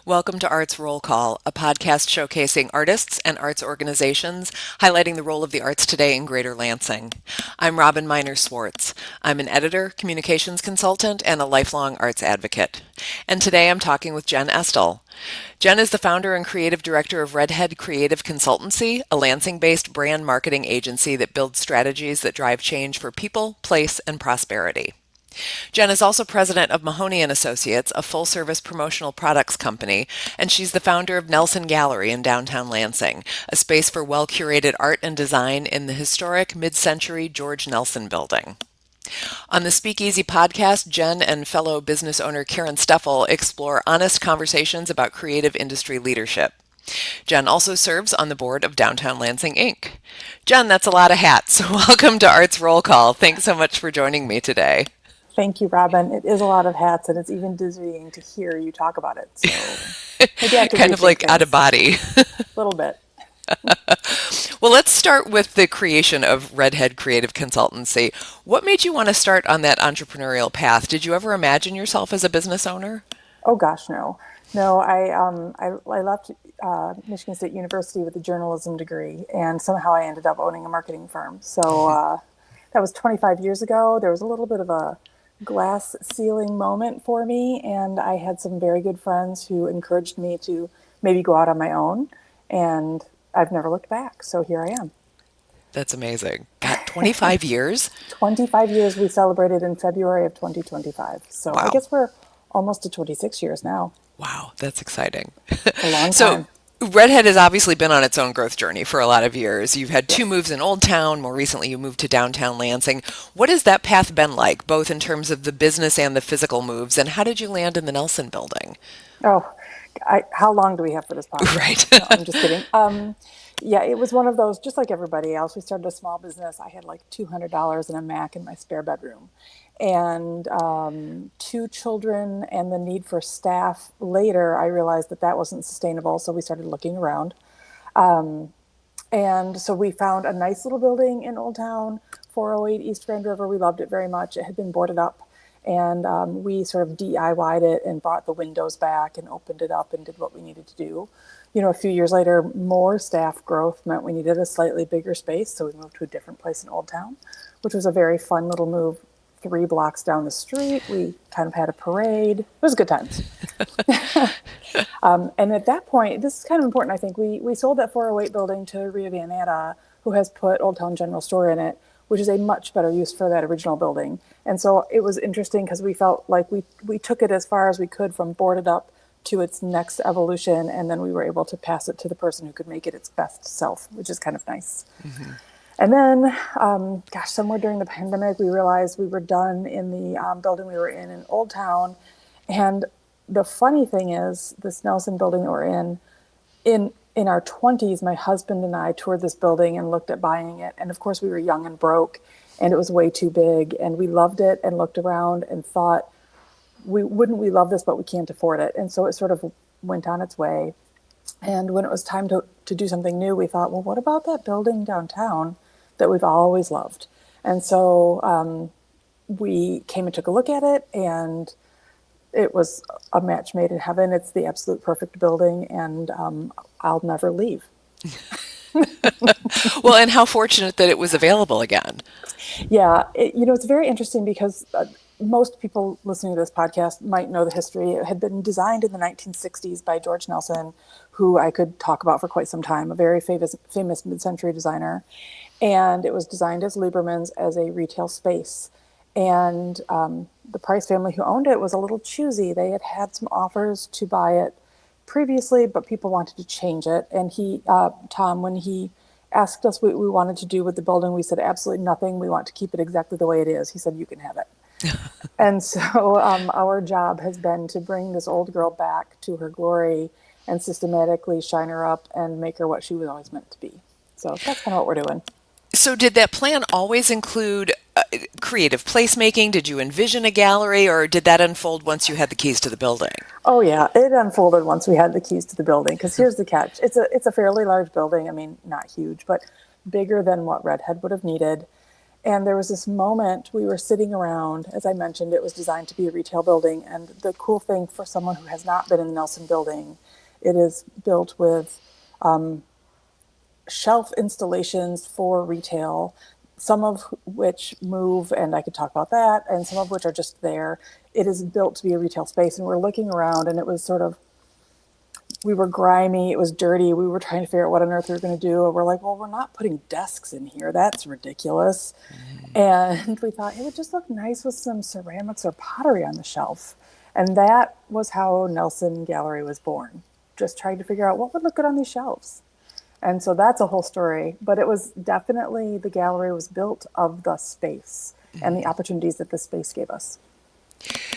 Welcome to Arts Roll Call, a podcast showcasing artists and arts organizations, highlighting the role of the arts today in Greater Lansing. I'm Robin Miner-Swartz. I'm an editor, communications consultant, and a lifelong arts advocate. And today I'm talking with Jen Estill. Jen is the founder and creative director of Redhead Creative Consultancy, a Lansing-based brand marketing agency that builds strategies that drive change for people, place, and prosperity. Jen is also president of Mahoney & Associates, a full-service promotional products company, and she's the founder of Nelson Gallery in downtown Lansing, a space for well-curated art and design in the historic mid-century George Nelson building. On the Speakeasy podcast, Jen and fellow business owner Karen Steffel explore honest conversations about creative industry leadership. Jen also serves on the board of Downtown Lansing, Inc. Jen, that's a lot of hats. Welcome to Arts Roll Call. Thanks so much for joining me today. Thank you, Robin. It is a lot of hats, and it's even dizzying to hear you talk about it. So maybe I have to kind of like out of body. A little bit. Well, let's start with the creation of Redhead Creative Consultancy. What made you want to start on that entrepreneurial path? Did you ever imagine yourself as a business owner? Oh gosh, no. No, I left Michigan State University with a journalism degree, and somehow I ended up owning a marketing firm. So that was 25 years ago. There was a little bit of a glass ceiling moment for me, and I had some very good friends who encouraged me to maybe go out on my own, and I've never looked back. So here I am. That's amazing. God, 25 years? 25 years. We celebrated in February of 2025. So wow. I guess we're almost to 26 years now. Wow, that's exciting. A long time. Redhead has obviously been on its own growth journey for a lot of years. You've had two moves in Old Town. More recently, you moved to downtown Lansing. What has that path been like, both in terms of the business and the physical moves? And how did you land in the Nelson building? Oh, how long do we have for this podcast? Right. No, I'm just kidding. Yeah, it was one of those, just like everybody else. We started a small business. I had like $200 and a Mac in my spare bedroom. And two children and the need for staff. Later, I realized that wasn't sustainable, so we started looking around. And so we found a nice little building in Old Town, 408 East Grand River. We loved it very much. It had been boarded up, and we sort of DIY'd it and brought the windows back and opened it up and did what we needed to do. You know, a few years later, more staff growth meant we needed a slightly bigger space, so we moved to a different place in Old Town, which was a very fun little move. 3 blocks down the street, we kind of had a parade. It was good times. And at that point, this is kind of important, I think, we sold that 408 building to Ria Van Atta, who has put Old Town General Store in it, which is a much better use for that original building. And so it was interesting because we felt like we took it as far as we could from boarded up to its next evolution, and then we were able to pass it to the person who could make it its best self, which is kind of nice. Mm-hmm. And then, somewhere during the pandemic, we realized we were done in the building we were in Old Town. And the funny thing is, this Nelson building that we're in our 20s, my husband and I toured this building and looked at buying it. And of course, we were young and broke, and it was way too big. And we loved it and looked around and thought, we love this, but we can't afford it. And so it sort of went on its way. And when it was time to do something new, we thought, well, what about that building downtown that we've always loved? And so we came and took a look at it, and it was a match made in heaven. It's the absolute perfect building, and I'll never leave. Well, and how fortunate that it was available again. Yeah, it's very interesting because most people listening to this podcast might know the history. It had been designed in the 1960s by George Nelson, who I could talk about for quite some time, a very famous mid-century designer. And it was designed as Lieberman's as a retail space. And the Price family who owned it was a little choosy. They had some offers to buy it previously, but people wanted to change it. And Tom, when he asked us what we wanted to do with the building, we said absolutely nothing. We want to keep it exactly the way it is. He said, you can have it. And so our job has been to bring this old girl back to her glory and systematically shine her up and make her what she was always meant to be. So that's kind of what we're doing. So did that plan always include creative placemaking? Did you envision a gallery, or did that unfold once you had the keys to the building? Oh, yeah. It unfolded once we had the keys to the building, because here's the catch. It's a fairly large building. I mean, not huge, but bigger than what Redhead would have needed. And there was this moment we were sitting around. As I mentioned, it was designed to be a retail building. And the cool thing for someone who has not been in the Nelson building, it is built with shelf installations for retail, some of which move, and I could talk about that, and some of which are just there. It is built to be a retail space, and we're looking around, and it was sort of, we were grimy, it was dirty, we were trying to figure out what on earth we were going to do. And we're like, well, we're not putting desks in here. That's ridiculous. And we thought it would just look nice with some ceramics or pottery on the shelf. And that was how Nelson Gallery was born. Just trying to figure out what would look good on these shelves. And so that's a whole story. But it was definitely, the gallery was built of the space and the opportunities that the space gave us.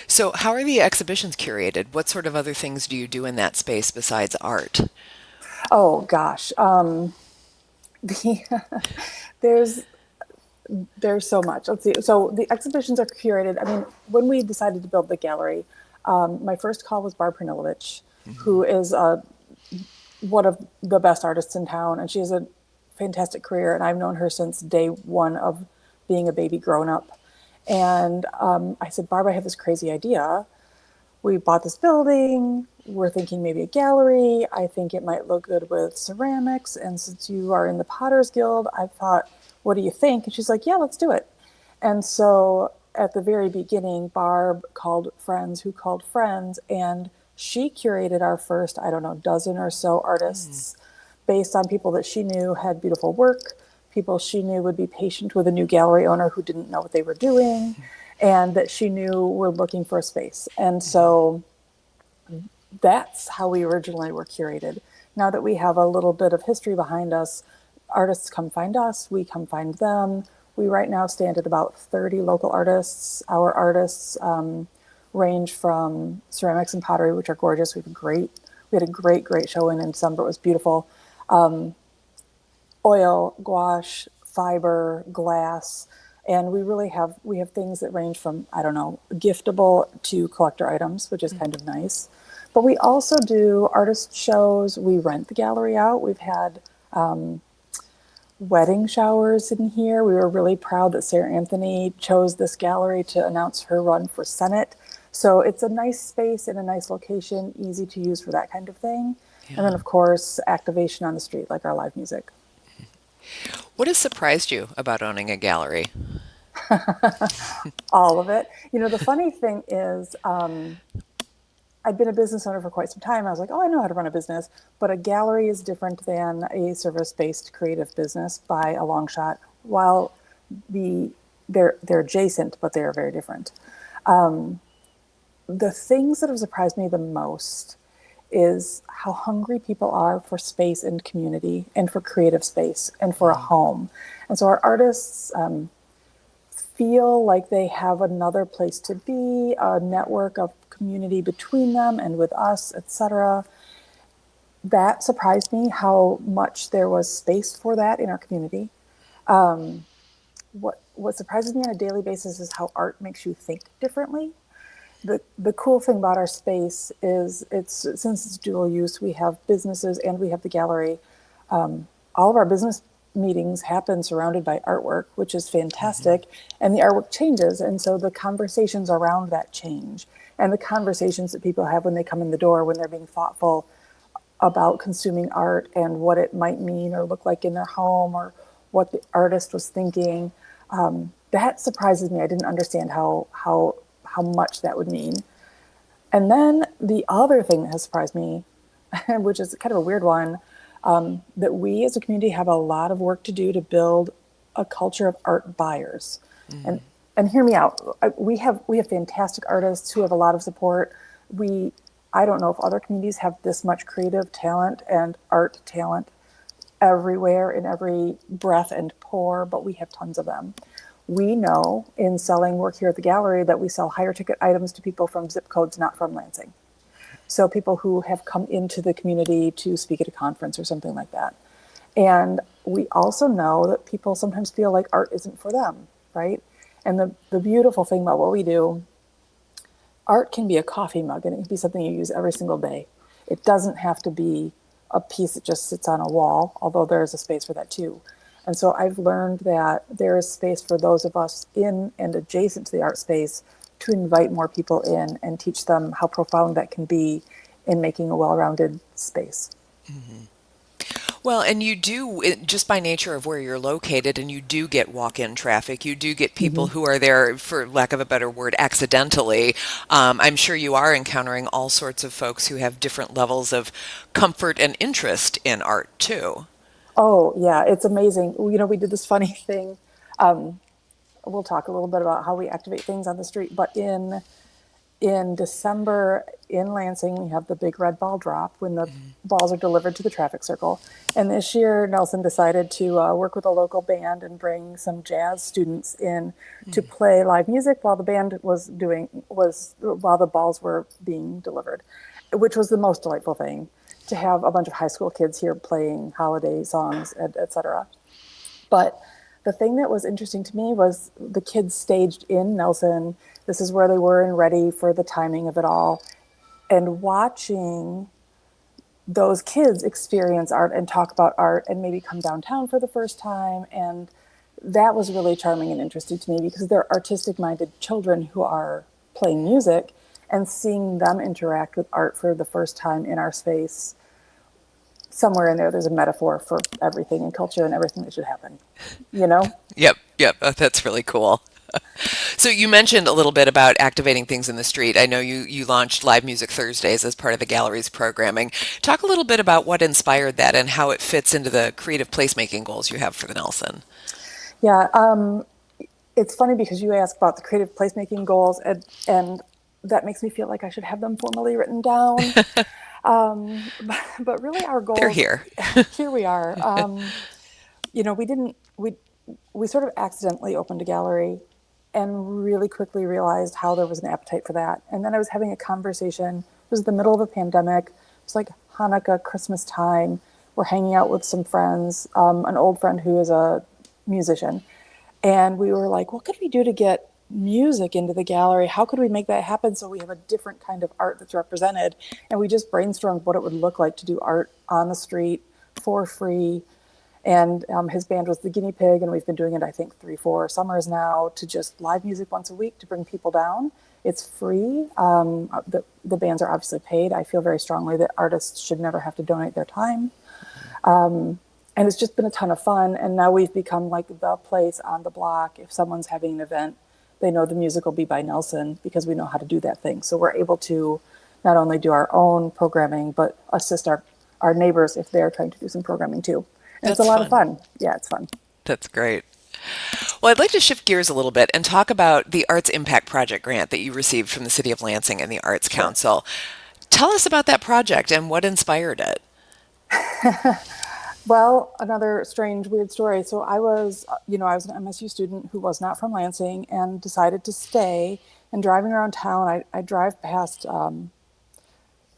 So, how are the exhibitions curated? What sort of other things do you do in that space besides art? Oh gosh, the, there's there's so much. Let's see. So the exhibitions are curated. I mean, when we decided to build the gallery, my first call was Barb Hrinovich, who is one of the best artists in town, and she has a fantastic career. And I've known her since day one of being a baby grown up. And I said, Barb, I have this crazy idea. We bought this building. We're thinking maybe a gallery. I think it might look good with ceramics. And since you are in the Potters Guild, I thought, what do you think? And she's like, yeah, let's do it. And so at the very beginning, Barb called friends who called friends, and she curated our first, I don't know, dozen or so artists based on people that she knew had beautiful work, people she knew would be patient with a new gallery owner who didn't know what they were doing, and that she knew were looking for a space. And so that's how we originally were curated. Now that we have a little bit of history behind us, artists come find us, we come find them. We right now stand at about 30 local artists. Our artists range from ceramics and pottery, which are gorgeous. We had a great show in December. It was beautiful. Oil, gouache, fiber, glass, and we have things that range from, I don't know, giftable to collector items, which is kind of nice. But we also do artist shows. We rent the gallery out. We've had wedding showers in here. We were really proud that Sarah Anthony chose this gallery to announce her run for Senate. So it's a nice space in a nice location, easy to use for that kind of thing. Yeah. And then, of course, activation on the street, like our live music. What has surprised you about owning a gallery? All of it. You know, the funny thing is, I'd been a business owner for quite some time. I was like, oh, I know how to run a business. But a gallery is different than a service-based creative business by a long shot. While they're adjacent, but they are very different. The things that have surprised me the most is how hungry people are for space and community and for creative space and for a home. And so our artists feel like they have another place to be, a network of community between them and with us, etc. That surprised me how much there was space for that in our community. What surprises me on a daily basis is how art makes you think differently. The cool thing about our space is since it's dual use, we have businesses and we have the gallery. All of our business meetings happen surrounded by artwork, which is fantastic. And the artwork changes. And so the conversations around that change, and the conversations that people have when they come in the door, when they're being thoughtful about consuming art and what it might mean or look like in their home or what the artist was thinking. That surprises me. I didn't understand how much that would mean. And then the other thing that has surprised me, which is kind of a weird one, that we as a community have a lot of work to do to build a culture of art buyers. And hear me out. We have fantastic artists who have a lot of support. I don't know if other communities have this much creative talent and art talent everywhere in every breath and pore, but we have tons of them. We know in selling work here at the gallery that we sell higher ticket items to people from zip codes not from Lansing. So people who have come into the community to speak at a conference or something like that. And we also know that people sometimes feel like art isn't for them, right? And the beautiful thing about what we do, art can be a coffee mug and it can be something you use every single day. It doesn't have to be a piece that just sits on a wall, although there is a space for that too. And so I've learned that there is space for those of us in and adjacent to the art space to invite more people in and teach them how profound that can be in making a well-rounded space. Well, and you do, just by nature of where you're located, and you do get walk-in traffic. You do get people Mm-hmm. who are there, for lack of a better word, accidentally. I'm sure you are encountering all sorts of folks who have different levels of comfort and interest in art, too. Oh, yeah, it's amazing. We did this funny thing. We'll talk a little bit about how we activate things on the street, but in December in Lansing, we have the big red ball drop when the balls are delivered to the traffic circle. And this year, Nelson decided to work with a local band and bring some jazz students in to play live music while the band while the balls were being delivered, which was the most delightful thing to have a bunch of high school kids here playing holiday songs, et cetera. But the thing that was interesting to me was the kids staged in Nelson. This is where they were and ready for the timing of it all. And watching those kids experience art and talk about art and maybe come downtown for the first time. And that was really charming and interesting to me because they're artistic minded children who are playing music, and seeing them interact with art for the first time in our space. Somewhere in there's a metaphor for everything in culture and everything that should happen, you know? Yep, yep, that's really cool. So you mentioned a little bit about activating things in the street. I know you launched Live Music Thursdays as part of the gallery's programming. Talk a little bit about what inspired that and how it fits into the creative placemaking goals you have for the Nelson. Yeah, it's funny because you asked about the creative placemaking goals, and that makes me feel like I should have them formally written down. But really, our They're goals, here. here we are. We didn't, we sort of accidentally opened a gallery and really quickly realized how there was an appetite for that. And then I was having a conversation. It was the middle of a pandemic. It was like Hanukkah, Christmas time. We're hanging out with some friends, an old friend who is a musician. And we were like, what could we do to get music into the gallery? How could we make that happen so we have a different kind of art that's represented? And we just brainstormed what it would look like to do art on the street for free. And his band was the guinea pig, and we've been doing it, I think, 3, 4 summers now, to just live music once a week to bring people down. It's free. The bands are obviously paid. I feel very strongly that artists should never have to donate their time. And it's just been a ton of fun. And now we've become like the place on the block. If someone's having an event, they know the music will be by Nelson because we know how to do that thing. So we're able to not only do our own programming, but assist our neighbors if they're trying to do some programming too. And it's a That's lot of fun. fun. Yeah, it's fun. That's great. Well, I'd like to shift gears a little bit and talk about the Arts Impact Project grant that you received from the City of Lansing and the Arts Sure. Council. Tell us about that project and what inspired it. Well, another strange, weird story. So I was an MSU student who was not from Lansing and decided to stay. And driving around town, I drive past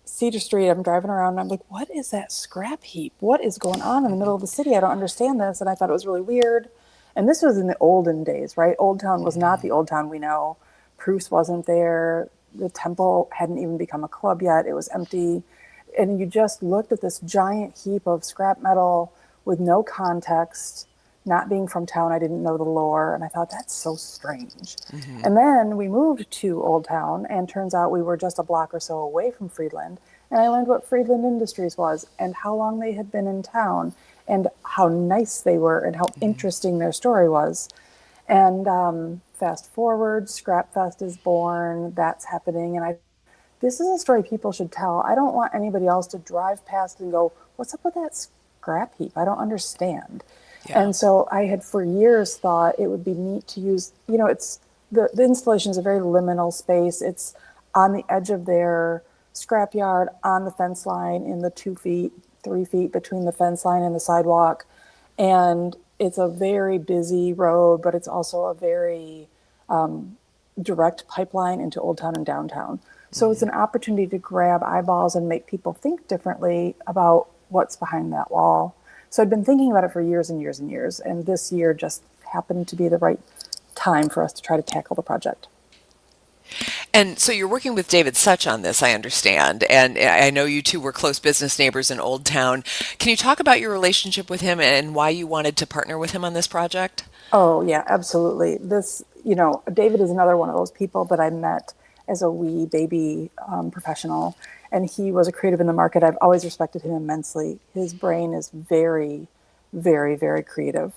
Cedar Street. I'm driving around and I'm like, what is that scrap heap? What is going on in the middle of the city? I don't understand this. And I thought it was really weird. And this was in the olden days, right? Old Town was not the Old Town we know. Proust wasn't there. The temple hadn't even become a club yet. It was empty. And you just looked at this giant heap of scrap metal with no context. Not being from town, I didn't know the lore, and I thought that's so strange. And then we moved to Old Town, and turns out we were just a block or so away from Friedland. And I learned what Friedland Industries was, and how long they had been in town, and how nice they were, and how interesting their story was. And fast forward, Scrap Fest is born. That's happening, and this is a story people should tell. I don't want anybody else to drive past and go, what's up with that scrap heap? I don't understand. Yeah. And so I had for years thought it would be neat to use, it's the installation is a very liminal space. It's on the edge of their scrapyard, on the fence line, in the 2 feet, 3 feet between the fence line and the sidewalk. And it's a very busy road, but it's also a very direct pipeline into Old Town and downtown. So it's an opportunity to grab eyeballs and make people think differently about what's behind that wall. So I'd been thinking about it for years and years and years, and this year just happened to be the right time for us to try to tackle the project. And so you're working with David Such on this, I understand. And I know you two were close business neighbors in Old Town. Can you talk about your relationship with him and why you wanted to partner with him on this project? Oh, yeah, absolutely. David is another one of those people that I met as a wee baby professional, and he was a creative in the market. I've always respected him immensely. His brain is very, very, very creative.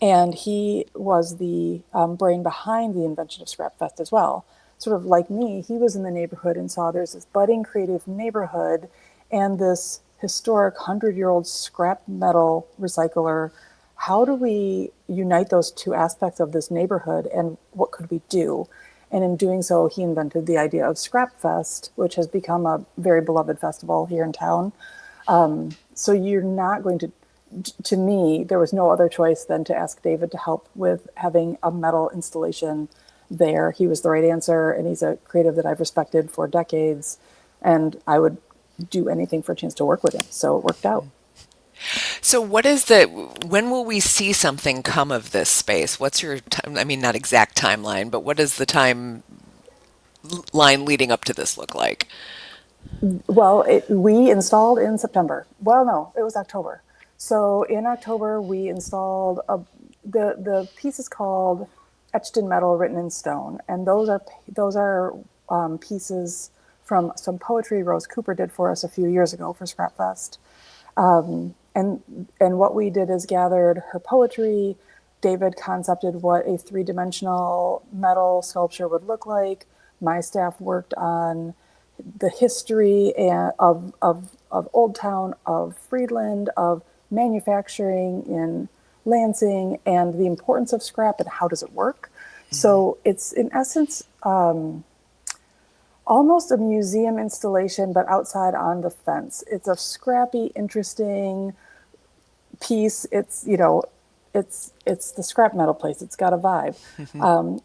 And he was the brain behind the invention of Scrap Fest as well. Sort of like me, he was in the neighborhood and saw there's this budding creative neighborhood and this historic 100-year-old scrap metal recycler. How do we unite those two aspects of this neighborhood and what could we do? And in doing so, he invented the idea of Scrap Fest, which has become a very beloved festival here in town. So you're not going to me, there was no other choice than to ask David to help with having a metal installation there. He was the right answer, and he's a creative that I've respected for decades, and I would do anything for a chance to work with him. So it worked out. So when will we see something come of this space? What's your time, I mean, not exact timeline, but what does the timeline leading up to this look like? Well, we installed in September. Well, no, it was October. So in October, we installed the piece is called Etched in Metal, Written in Stone, and those are pieces from some poetry Rose Cooper did for us a few years ago for Scrap Fest. And what we did is gathered her poetry. David concepted what a three-dimensional metal sculpture would look like. My staff worked on the history of Old Town, of Friedland, of manufacturing in Lansing, and the importance of scrap and how does it work. So it's in essence almost a museum installation, but outside on the fence. It's a scrappy, interesting piece. It's the scrap metal place. It's got a vibe.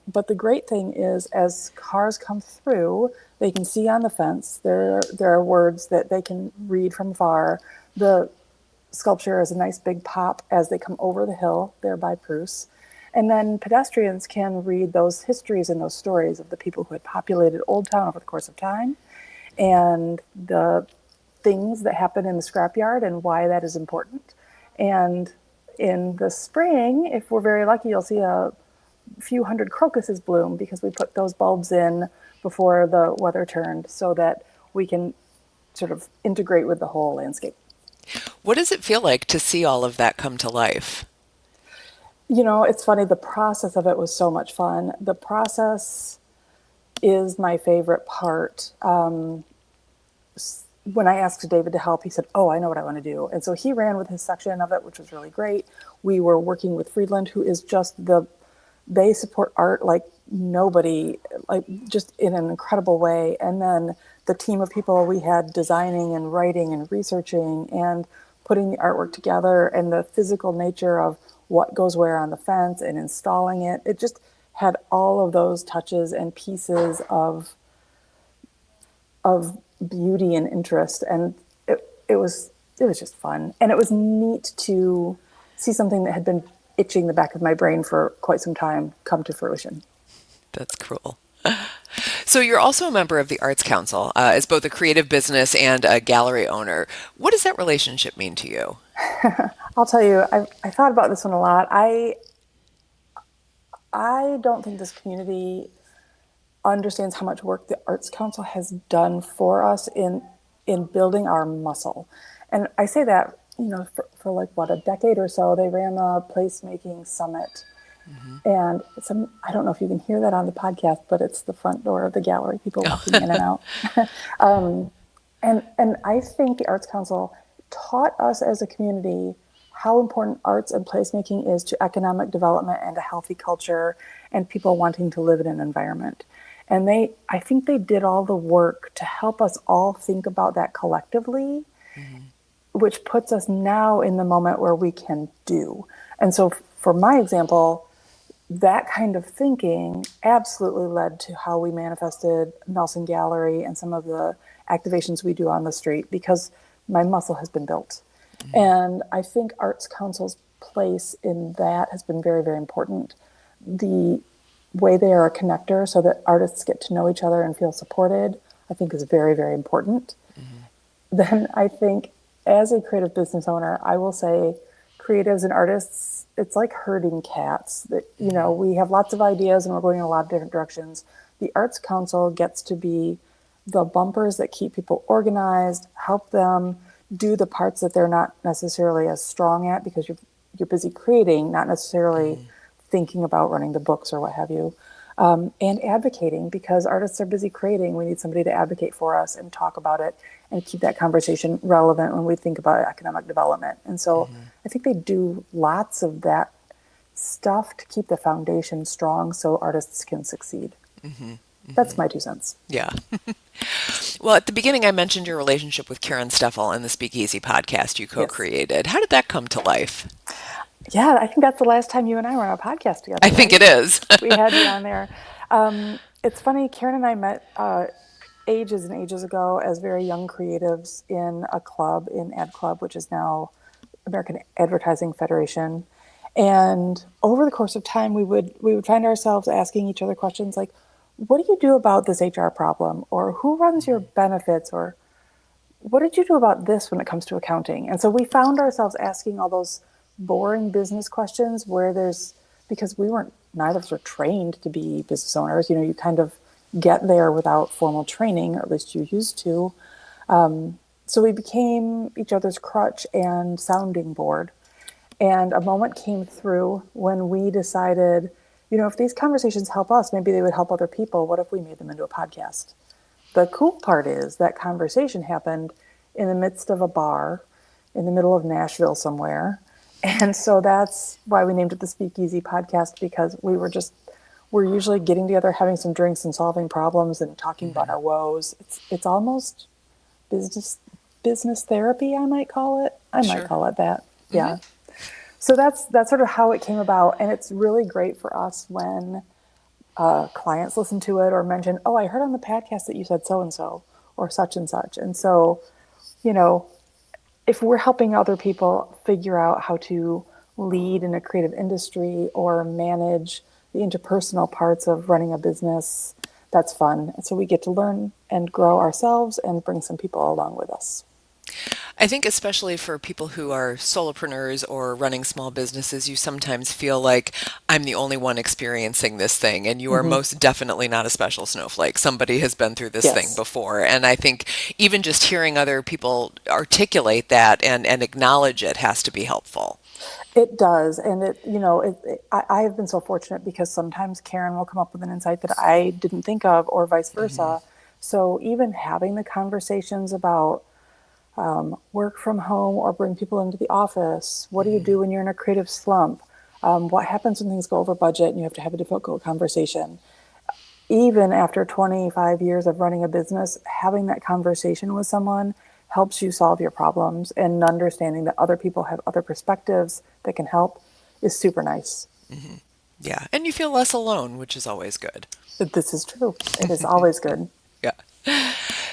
But the great thing is, as cars come through, they can see on the fence. There are words that they can read from afar. The sculpture is a nice big pop as they come over the hill there by Bruce. And then pedestrians can read those histories and those stories of the people who had populated Old Town over the course of time and the things that happen in the scrapyard and why that is important. And in the spring, if we're very lucky, you'll see a few hundred crocuses bloom because we put those bulbs in before the weather turned so that we can sort of integrate with the whole landscape. What does it feel like to see all of that come to life? It's funny, the process of it was so much fun. The process is my favorite part. When I asked David to help, he said, "Oh, I know what I want to do." And so he ran with his section of it, which was really great. We were working with Friedland, who is they support art like nobody, like just in an incredible way. And then the team of people we had designing and writing and researching and putting the artwork together and the physical nature of what goes where on the fence and installing it. It just had all of those touches and pieces of beauty and interest, and it was just fun, and it was neat to see something that had been itching the back of my brain for quite some time come to fruition. That's cool. So you're also a member of the Arts Council, as both a creative business and a gallery owner. What does that relationship mean to you? I'll tell you, I thought about this one a lot. I don't think this community understands how much work the Arts Council has done for us in building our muscle. And I say that, for like what, a decade or so, they ran the placemaking summit. And I don't know if you can hear that on the podcast, but it's the front door of the gallery, people walking in and out. And I think the Arts Council taught us as a community how important arts and placemaking is to economic development and a healthy culture and people wanting to live in an environment. And I think they did all the work to help us all think about that collectively, which puts us now in the moment where we can do. And so for my example, that kind of thinking absolutely led to how we manifested Nelson Gallery and some of the activations we do on the street because my muscle has been built. And I think Arts Council's place in that has been very, very important. The way they are a connector so that artists get to know each other and feel supported, I think is very, very important. Then I think as a creative business owner, I will say creatives and artists, it's like herding cats. That, we have lots of ideas and we're going in a lot of different directions. The Arts Council gets to be the bumpers that keep people organized, help them do the parts that they're not necessarily as strong at because you're busy creating, not necessarily thinking about running the books or what have you. And advocating, because artists are busy creating. We need somebody to advocate for us and talk about it and keep that conversation relevant when we think about economic development. And so I think they do lots of that stuff to keep the foundation strong so artists can succeed. That's my 2 cents. Yeah. Well, at the beginning, I mentioned your relationship with Karen Steffel and the Speakeasy podcast you co-created. How did that come to life? Yeah, I think that's the last time you and I were on a podcast together. I think it is. We had you on there. It's funny, Karen and I met ages and ages ago as very young creatives in a club, in Ad Club, which is now American Advertising Federation. And over the course of time, we would find ourselves asking each other questions like, what do you do about this HR problem? Or who runs your benefits? Or what did you do about this when it comes to accounting? And so we found ourselves asking all those boring business questions because neither of us were trained to be business owners. You kind of get there without formal training, or at least you used to. So we became each other's crutch and sounding board. And a moment came through when we decided, if these conversations help us, maybe they would help other people. What if we made them into a podcast? The cool part is that conversation happened in the midst of a bar in the middle of Nashville somewhere. And so that's why we named it the Speakeasy Podcast, because we're usually getting together, having some drinks and solving problems and talking about our woes. It's almost business therapy, I might call it. I might call it that. Yeah. So that's sort of how it came about. And it's really great for us when clients listen to it or mention, oh, I heard on the podcast that you said so-and-so or such and such. And so, if we're helping other people figure out how to lead in a creative industry or manage the interpersonal parts of running a business, that's fun. And so we get to learn and grow ourselves and bring some people along with us. I think especially for people who are solopreneurs or running small businesses, you sometimes feel like I'm the only one experiencing this thing, and you are most definitely not a special snowflake. Somebody has been through this thing before. And I think even just hearing other people articulate that and acknowledge it has to be helpful. It does. And I have been so fortunate because sometimes Karen will come up with an insight that I didn't think of, or vice versa. So even having the conversations about work from home or bring people into the office. What do you do when you're in a creative slump? What happens when things go over budget and you have to have a difficult conversation? Even after 25 years of running a business, having that conversation with someone helps you solve your problems, and understanding that other people have other perspectives that can help is super nice. Yeah. And you feel less alone, which is always good. This is true. It is always good. Yeah.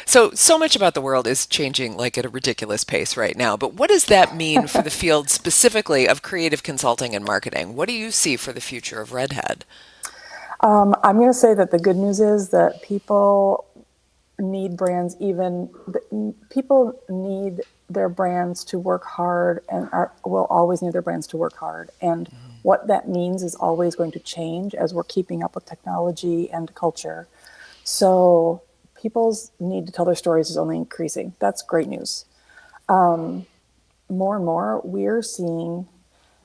So much about the world is changing like at a ridiculous pace right now. But what does that mean for the field specifically of creative consulting and marketing? What do you see for the future of Redhead? I'm going to say that the good news is that people need brands, people need their brands to work hard, and will always need their brands to work hard. And what that means is always going to change as we're keeping up with technology and culture. So people's need to tell their stories is only increasing. That's great news. More and more, we're seeing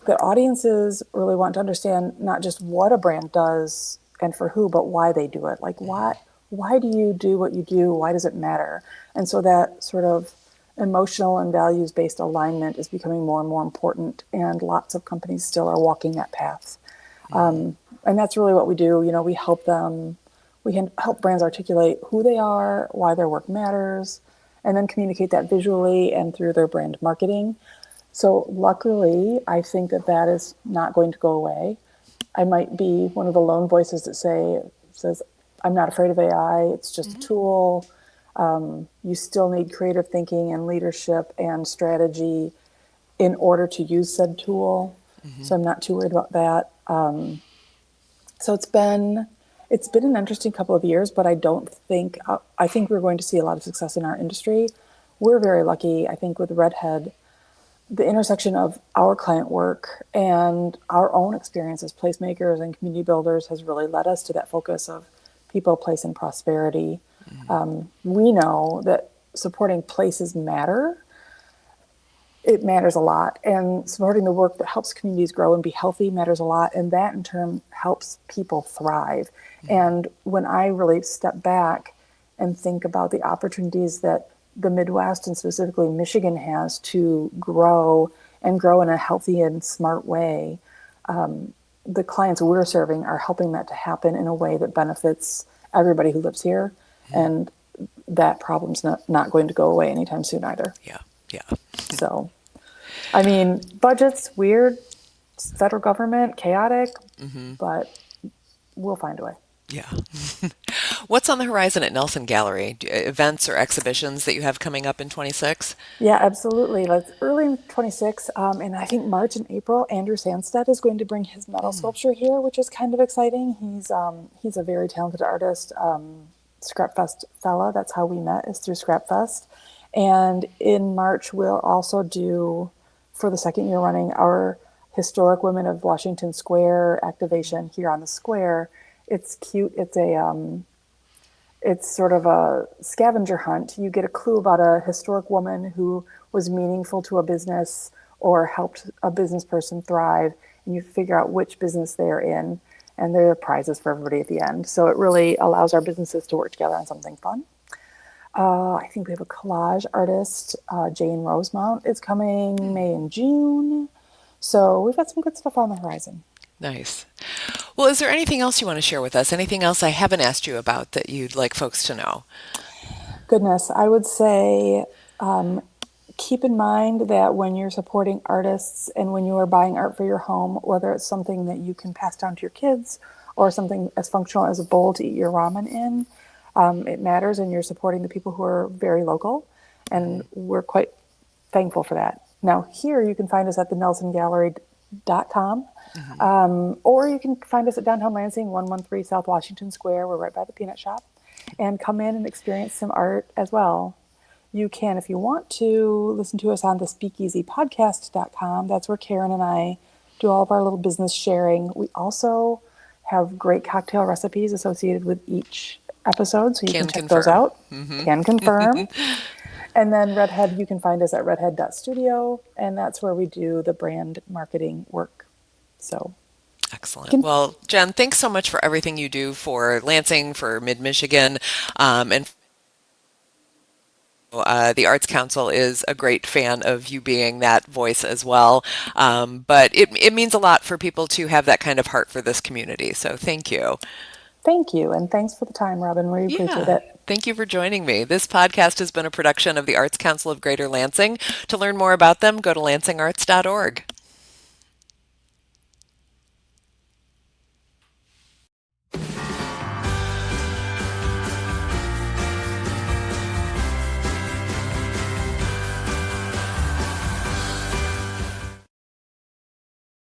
that audiences really want to understand not just what a brand does and for who, but why they do it. Like, why do you do what you do? Why does it matter? And so that sort of emotional and values-based alignment is becoming more and more important, and lots of companies still are walking that path. And that's really what we do. We help them. We can help brands articulate who they are, why their work matters, and then communicate that visually and through their brand marketing. So luckily, I think that is not going to go away. I might be one of the lone voices that says, I'm not afraid of AI. It's just a tool. You still need creative thinking and leadership and strategy in order to use said tool. So I'm not too worried about that. So it's been an interesting couple of years, but I think we're going to see a lot of success in our industry. We're very lucky, I think, with Redhead. The intersection of our client work and our own experience as placemakers and community builders has really led us to that focus of people, place, and prosperity. We know that supporting places matter. It matters a lot. And supporting the work that helps communities grow and be healthy matters a lot. And that in turn helps people thrive. And when I really step back and think about the opportunities that the Midwest and specifically Michigan has to grow and grow in a healthy and smart way, the clients we're serving are helping that to happen in a way that benefits everybody who lives here. And that problem's not going to go away anytime soon either. Yeah. Yeah. So, I mean, budget's weird, federal government, chaotic, but we'll find a way. Yeah. What's on the horizon at Nelson Gallery? Events or exhibitions that you have coming up in 26? Yeah, absolutely. Like early in 26, and I think March and April, Andrew Sandstead is going to bring his metal sculpture here, which is kind of exciting. He's a very talented artist, Scrapfest fella. That's how we met, is through Scrapfest. And in March, we'll also do, for the second year running, our Historic Women of Washington Square activation here on the square. It's cute. It's sort of a scavenger hunt. You get a clue about a historic woman who was meaningful to a business or helped a business person thrive, and you figure out which business they're in, and there are prizes for everybody at the end. So it really allows our businesses to work together on something fun. I think we have a collage artist, Jane Rosemount, is coming May and June. So we've got some good stuff on the horizon. Nice. Well, is there anything else you want to share with us? Anything else I haven't asked you about that you'd like folks to know? Goodness, I would say keep in mind that when you're supporting artists and when you are buying art for your home, whether it's something that you can pass down to your kids or something as functional as a bowl to eat your ramen in, it matters, and you're supporting the people who are very local, and we're quite thankful for that. Now, here you can find us at the nelsongallery.com, or you can find us at downtown Lansing, 113 South Washington Square. We're right by the peanut shop, and come in and experience some art as well. You can, if you want to, listen to us on the speakeasypodcast.com. That's where Karen and I do all of our little business sharing. We also have great cocktail recipes associated with each episode, so you can check those out. Can confirm. And then Redhead, you can find us at redhead.studio, and that's where we do the brand marketing work. So, Excellent. Well, Jen, thanks so much for everything you do for Lansing, for Mid-Michigan, and the Arts Council is a great fan of you being that voice as well. But it means a lot for people to have that kind of heart for this community. So thank you. Thank you. And thanks for the time, Robin. We appreciate it. Thank you for joining me. This podcast has been a production of the Arts Council of Greater Lansing. To learn more about them, go to lansingarts.org.